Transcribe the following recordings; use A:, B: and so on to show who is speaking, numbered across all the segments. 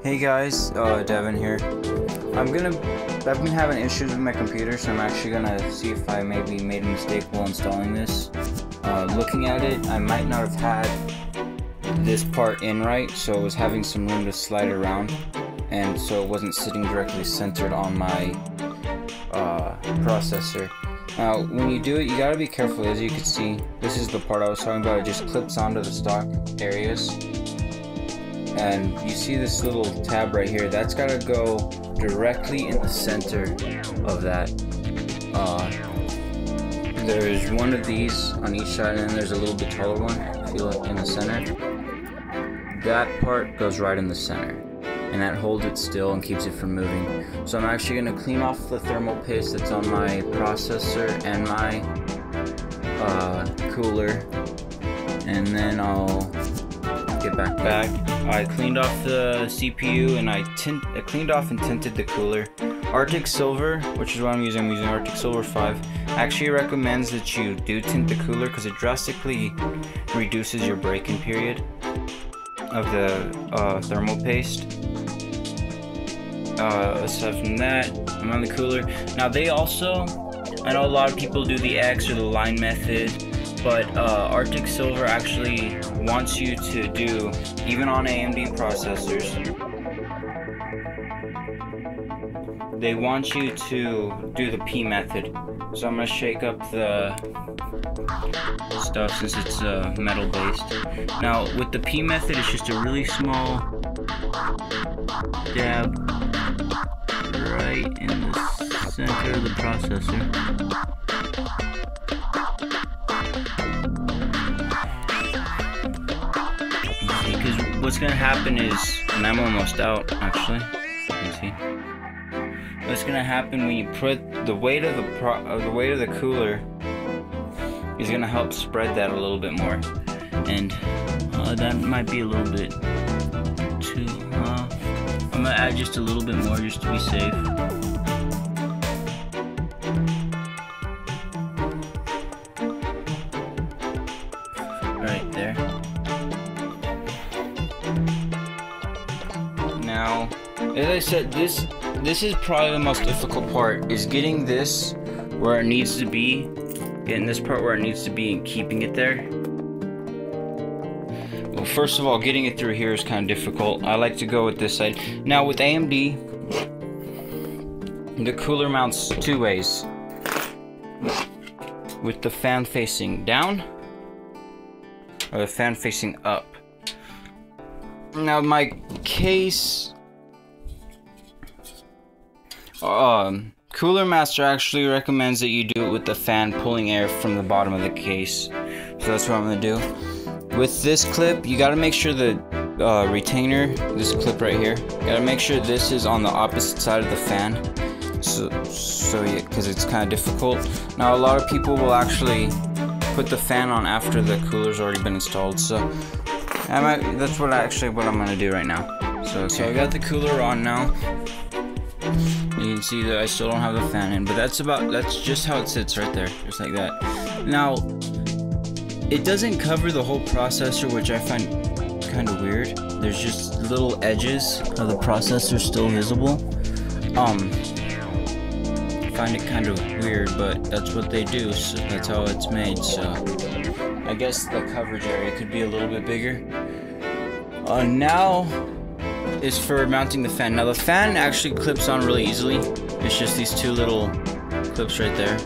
A: Hey guys, Devin here. I've been having issues with my computer, so I'm actually gonna see if I maybe made a mistake while installing this. Looking at it, I might not have had this part in right, so it was having some room to slide around, and so it wasn't sitting directly centered on my processor. Now, when you do it, you gotta be careful. As you can see, this is the part I was talking about. It just clips onto the stock areas. And you see this little tab right here, that's got to go directly in the center of that. There's one of these on each side, and then there's a little bit taller one, if you look in the center. That part goes right in the center, and that holds it still and keeps it from moving. So I'm actually going to clean off the thermal paste that's on my processor and my cooler, and then I'll get back. I cleaned off the CPU and I cleaned off and tinted the cooler. Arctic Silver, which is what I'm using Arctic Silver 5, actually recommends that you do tint the cooler because it drastically reduces your break-in period of the thermal paste. Aside from that, I'm on the cooler. Now they also, I know a lot of people do the X or the line method, but Arctic Silver actually wants you to do, even on AMD processors, they want you to do the P method. So I'm going to shake up the stuff since it's metal based. Now with the P method, it's just a really small dab right in the center of the processor. What's gonna happen is, and I'm almost out actually, you can see. What's gonna happen when you put the weight of the cooler is gonna help spread that a little bit more, and that might be a little bit too. I'm gonna add just a little bit more just to be safe. Right there. Now, as I said, this is probably the most difficult part, is getting this where it needs to be, getting this part where it needs to be and keeping it there. Well, first of all, getting it through here is kind of difficult. I like to go with this side. Now with AMD, the cooler mounts two ways. With the fan facing down, or the fan facing up. Now my case, CoolerMaster actually recommends that you do it with the fan pulling air from the bottom of the case. So that's what I'm gonna do. With this clip, you gotta make sure the retainer, this clip right here, you gotta make sure this is on the opposite side of the fan. So yeah, because it's kind of difficult. Now a lot of people will actually put the fan on after the cooler's already been installed. So that's what I'm gonna do right now. So I got the cooler on now. You can see that I still don't have the fan in, but that's just how it sits right there, just like that. Now, it doesn't cover the whole processor, which I find kind of weird. There's just little edges of the processor still visible. I find it kind of weird, but that's what they do, so that's how it's made. So I guess the coverage area could be a little bit bigger. Now is for mounting the fan. Now the fan actually clips on really easily. It's just these two little clips right there,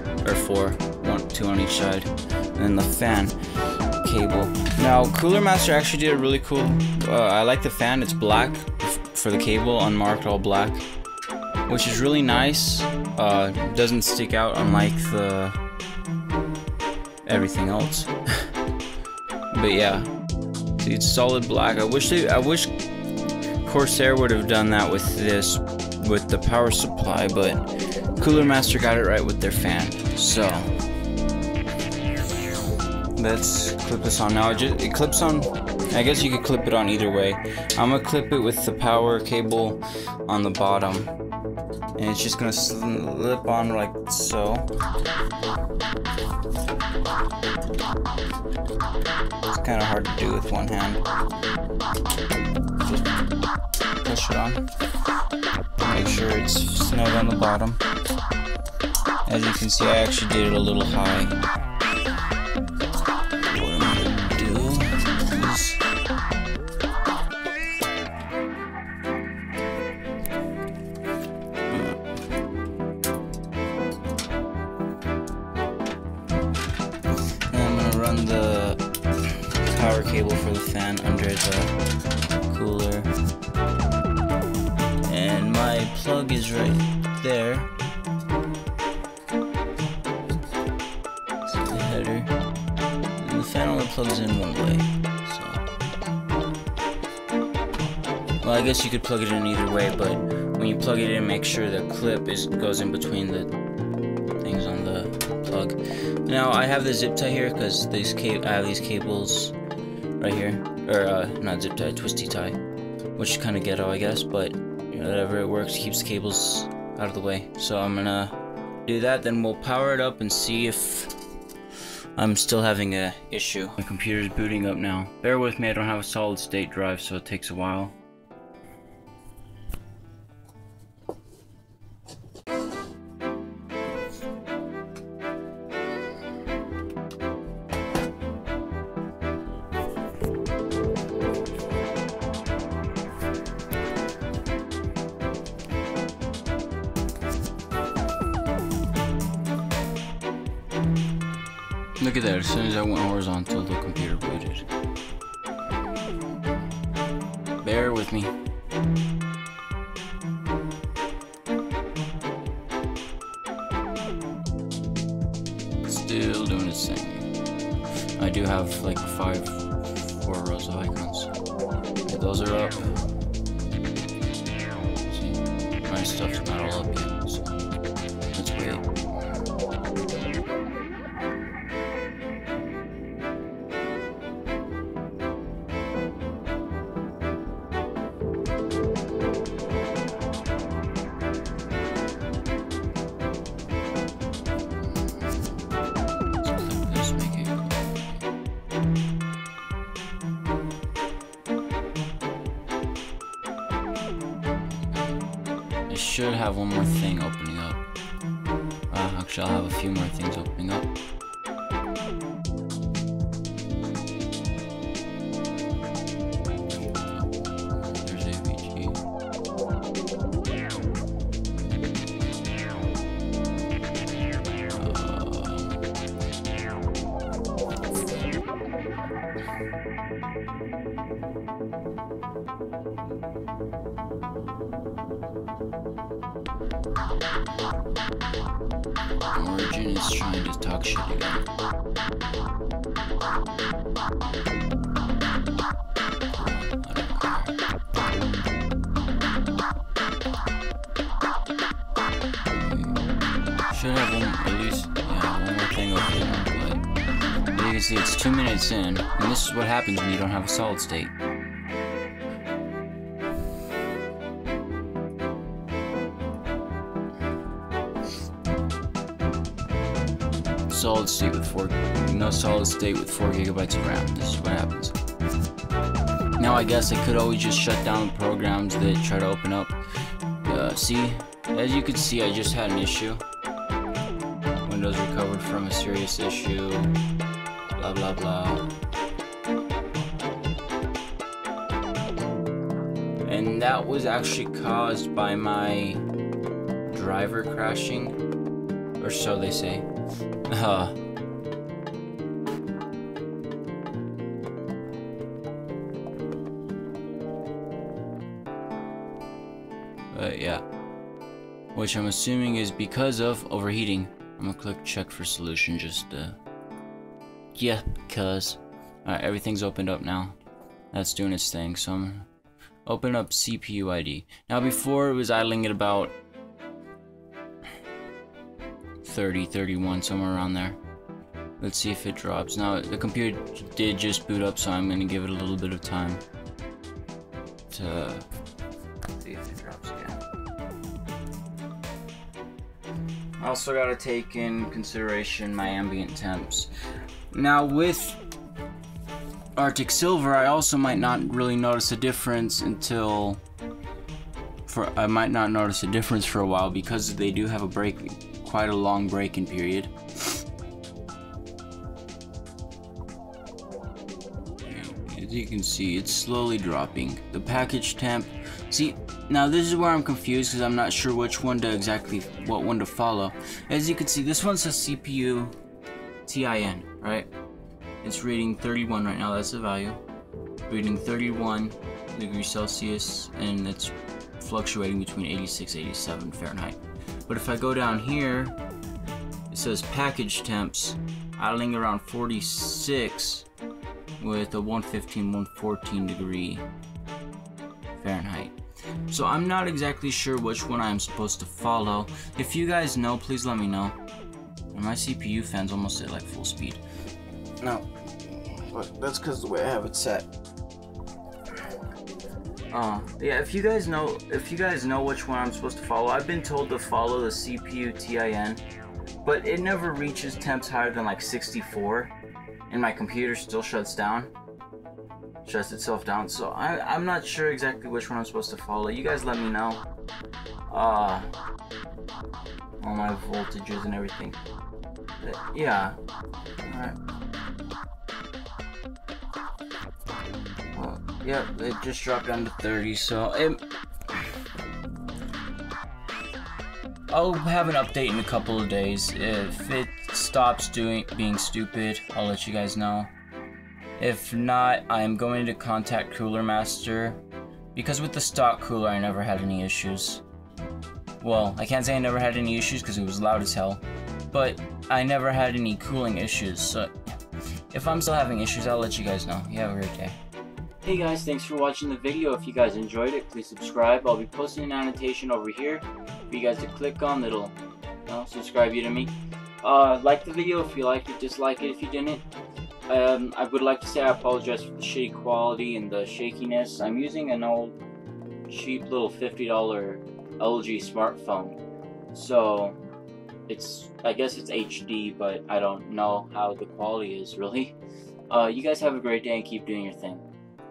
A: or two on each side, and then the fan cable. Now CoolerMaster actually did a really cool, I like the fan, it's black for the cable, unmarked, all black, which is really nice. Doesn't stick out unlike the everything else. But yeah, see, it's solid black. I wish Corsair would have done that with this, with the power supply, but CoolerMaster got it right with their fan. So let's clip this on now. It clips on, I guess you could clip it on either way. I'm gonna clip it with the power cable on the bottom, and it's just gonna slip on like so. It's kind of hard to do with one hand. Just push it on. Make sure it's snug on the bottom. As you can see, I actually did it a little high. What I'm gonna do is I'm gonna run the power cable for the fan under the cooler, and my plug is right there. It's the header, and the fan only plugs in one way. So, well, I guess you could plug it in either way, but when you plug it in, make sure the clip goes in between the things on the plug. Now I have the zip tie here because I have these cables right here, or not zip tie, twisty tie, which is kind of ghetto, I guess, but you know, whatever, it works, keeps the cables out of the way. So I'm gonna do that, then we'll power it up and see if I'm still having a issue. My computer's booting up now. Bear with me, I don't have a solid state drive, so it takes a while. Look at that, as soon as I went horizontal, the computer booted. Bear with me. Still doing its thing. I do have like 4 rows of icons. Okay, those are up. See, my stuff's not all up yet, so let's wait. I should have one more thing opening up. Actually, I'll have a few more things opening up. There's AVG. Origin is trying to talk shit again. Should have one, at least, yeah, one more thing open, but you can see it's 2 minutes in, and this is what happens when you don't have a solid state. Solid state with no solid state with 4 gigabytes of RAM. This is what happens. Now I guess I could always just shut down the programs that try to open up. See, as you can see, I just had an issue. Windows recovered from a serious issue. Blah blah blah. And that was actually caused by my driver crashing, or so they say. But yeah, which I'm assuming is because of overheating. I'm gonna click check for solution, just yeah, because alright, everything's opened up now. That's doing its thing. So I'm gonna open up CPU ID. Now before it was idling at about 30, 31, somewhere around there. Let's see if it drops. Now the computer did just boot up, so I'm gonna give it a little bit of time to see if it drops again. I also gotta take in consideration my ambient temps. Now with Arctic Silver, I also might not really notice a difference until I might not notice a difference for a while because they do have a break, quite a long break-in period. As you can see, it's slowly dropping. The package temp. See, now this is where I'm confused because I'm not sure which one to what one to follow. As you can see, this one says CPU TIN, right? It's reading 31 right now. That's the value. Reading 31 degrees Celsius, and it's fluctuating between 86 and 87 Fahrenheit. But if I go down here, it says package temps idling around 46 with a 114 degree Fahrenheit. So I'm not exactly sure which one I'm supposed to follow. If you guys know, please let me know. And my CPU fan's almost at like full speed. No, but that's because the way I have it set. Yeah, if you guys know which one I'm supposed to follow, I've been told to follow the CPU TIN, but it never reaches temps higher than like 64, and my computer still shuts itself down. So I'm not sure exactly which one I'm supposed to follow. You guys let me know. All my voltages and everything. Yeah. Alright. Yeah, it just dropped down to 30, so I'll have an update in a couple of days. If it stops being stupid, I'll let you guys know. If not, I'm going to contact CoolerMaster, because with the stock cooler I never had any issues. Well, I can't say I never had any issues because it was loud as hell, but I never had any cooling issues, so if I'm still having issues, I'll let you guys know. You have a great day. Hey guys, thanks for watching the video. If you guys enjoyed it, please subscribe. I'll be posting an annotation over here for you guys to click on that'll subscribe you to me. Like the video if you liked it, dislike it if you didn't. I would like to say I apologize for the shitty quality and the shakiness. I'm using an old cheap little $50 LG smartphone, so I guess it's HD, but I don't know how the quality is really. You guys have a great day and keep doing your thing.